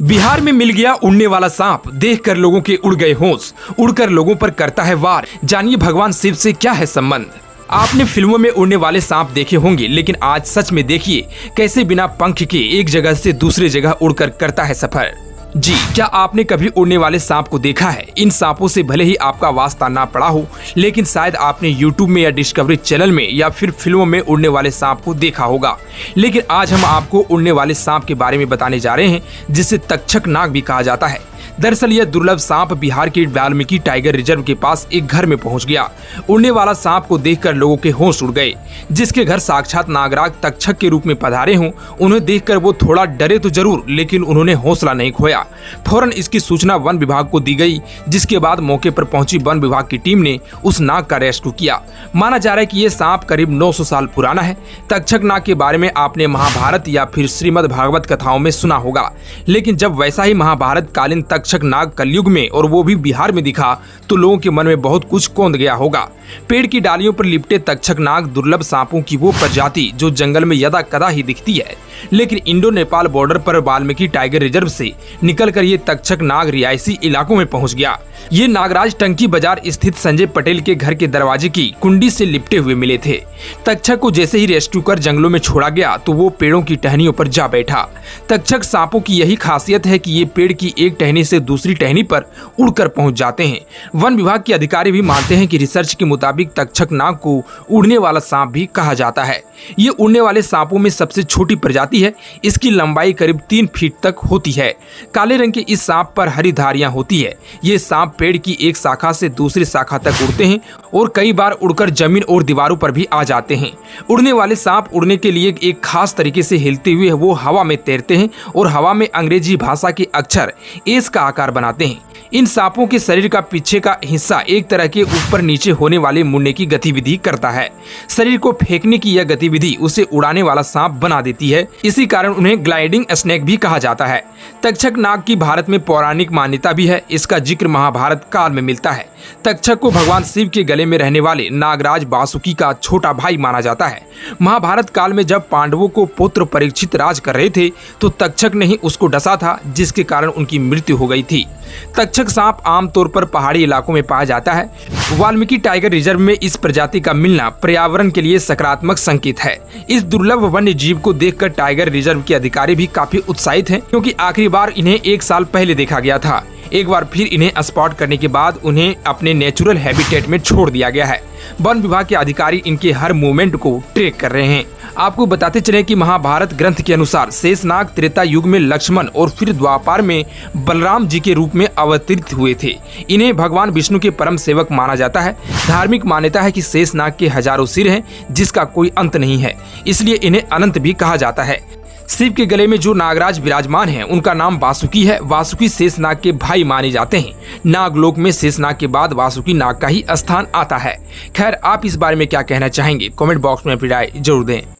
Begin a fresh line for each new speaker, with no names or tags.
बिहार में मिल गया उड़ने वाला सांप, देखकर लोगों के उड़ गए होश, उड़कर लोगों पर करता है वार। जानिए भगवान शिव से क्या है संबंध। आपने फिल्मों में उड़ने वाले सांप देखे होंगे, लेकिन आज सच में देखिए कैसे बिना पंख के एक जगह से दूसरी जगह उड़कर करता है सफर। जी, क्या आपने कभी उड़ने वाले सांप को देखा है? इन सांपों से भले ही आपका वास्ता ना पड़ा हो, लेकिन शायद आपने YouTube में या डिस्कवरी चैनल में या फिर फिल्मों में उड़ने वाले सांप को देखा होगा। लेकिन आज हम आपको उड़ने वाले सांप के बारे में बताने जा रहे हैं, जिसे तक्षक नाग भी कहा जाता है। दरअसल यह दुर्लभ सांप बिहार के वाल्मीकि टाइगर रिजर्व के पास एक घर में पहुंच गया। उड़ने वाला सांप को देखकर लोगों के होश उड़ गए। जिसके घर साक्षात नागराज तक्षक के रूप में पधारे हों, उन्हें देखकर वो थोड़ा डरे तो जरूर, लेकिन उन्होंने हौसला नहीं खोया। फौरन इसकी सूचना वन विभाग को दी गई, जिसके बाद मौके पर पहुंची वन विभाग की टीम ने उस नाग का रेस्क्यू किया। माना जा रहा है कि ये सांप करीब 900 साल पुराना है। तक्षक नाग के बारे में आपने महाभारत या फिर श्रीमद् भागवत कथाओं में सुना होगा, लेकिन जब वैसा ही महाभारत कालीन तक्षक नाग कलयुग में और वो भी बिहार में दिखा, तो लोगों के मन में बहुत कुछ कौंध गया होगा। पेड़ की डालियों पर लिपटे तक्षक नाग दुर्लभ सांपों की वो प्रजाति जो जंगल में यदा कदा ही दिखती है, लेकिन इंडो नेपाल बॉर्डर पर वाल्मीकि टाइगर रिजर्व से निकलकर ये तक्षक नाग रिहायशी इलाकों में पहुंच गया। ये नागराज टंकी बाजार स्थित संजय पटेल के घर के दरवाजे की कुंडी से लिपटे हुए मिले थे। तक्षक को जैसे ही रेस्क्यू कर जंगलों में छोड़ा गया, तो वो पेड़ों की टहनियों पर जा बैठा। तक्षक सांपों की यही खासियत है कि ये पेड़ की एक टहनी से दूसरी टहनी पर उड़कर पहुंच जाते हैं। वन विभाग के अधिकारी भी मानते हैं कि रिसर्च के मुताबिक तक्षक नाग को उड़ने वाला सांप भी कहा जाता है। ये उड़ने वाले सांपों में सबसे छोटी प्रजाति है। इसकी लंबाई करीब 3 फीट तक होती है। काले रंग के इस सांप पर हरी धारियां होती है। ये सांप पेड़ की एक शाखा से दूसरी शाखा तक उड़ते हैं और कई बार उड़कर जमीन और दीवारों पर भी आ जाते हैं। उड़ने वाले सांप उड़ने के लिए एक खास तरीके से हिलते हुए वो हवा में तैरते हैं और हवा में अंग्रेजी भाषा के अक्षर एस का आकार बनाते हैं। इन सांपों के शरीर का पीछे का हिस्सा एक तरह के ऊपर नीचे होने वाले मुड़ने की गतिविधि करता है। शरीर को फेंकने की यह गतिविधि उसे उड़ाने वाला सांप बना देती है। इसी कारण उन्हें ग्लाइडिंग स्नेक भी कहा जाता है। तक्षक नाग की भारत में पौराणिक मान्यता भी है। इसका जिक्र महाभारत काल में मिलता है। तक्षक को भगवान शिव के गले में रहने वाले नागराज वासुकी का छोटा भाई माना जाता है। महाभारत काल में जब पांडवों को पुत्र परीक्षित राज कर रहे थे, तो तक्षक ने ही उसको डसा था, जिसके कारण उनकी मृत्यु हो गई थी। तक्षक सांप आमतौर पर पहाड़ी इलाकों में पाया जाता है। वाल्मीकि टाइगर रिजर्व में इस प्रजाति का मिलना पर्यावरण के लिए सकारात्मक संकेत है। इस दुर्लभ वन्य जीव को देखकर टाइगर रिजर्व के अधिकारी भी काफी उत्साहित हैं, क्योंकि आखिरी बार इन्हें 1 साल पहले देखा गया था। एक बार फिर इन्हें स्पॉट करने के बाद उन्हें अपने नेचुरल हैबिटेट में छोड़ दिया गया है। वन विभाग के अधिकारी इनके हर मूवमेंट को ट्रैक कर रहे हैं। आपको बताते चले कि महाभारत ग्रंथ के अनुसार शेषनाग त्रेता युग में लक्ष्मण और फिर द्वापर में बलराम जी के रूप में अवतरित हुए थे। इन्हें भगवान विष्णु के परम सेवक माना जाता है। धार्मिक मान्यता है कि शेषनाग के हजारों सिर हैं, जिसका कोई अंत नहीं है, इसलिए इन्हें अनंत भी कहा जाता है। शिव के गले में जो नागराज विराजमान हैं, उनका नाम वासुकी है। वासुकी शेषनाग के भाई माने जाते हैं। नागलोक में शेषनाग के बाद वासुकी नाग का ही स्थान आता है। खैर, आप इस बारे में क्या कहना चाहेंगे? कमेंट बॉक्स में अपनी राय जरूर दें।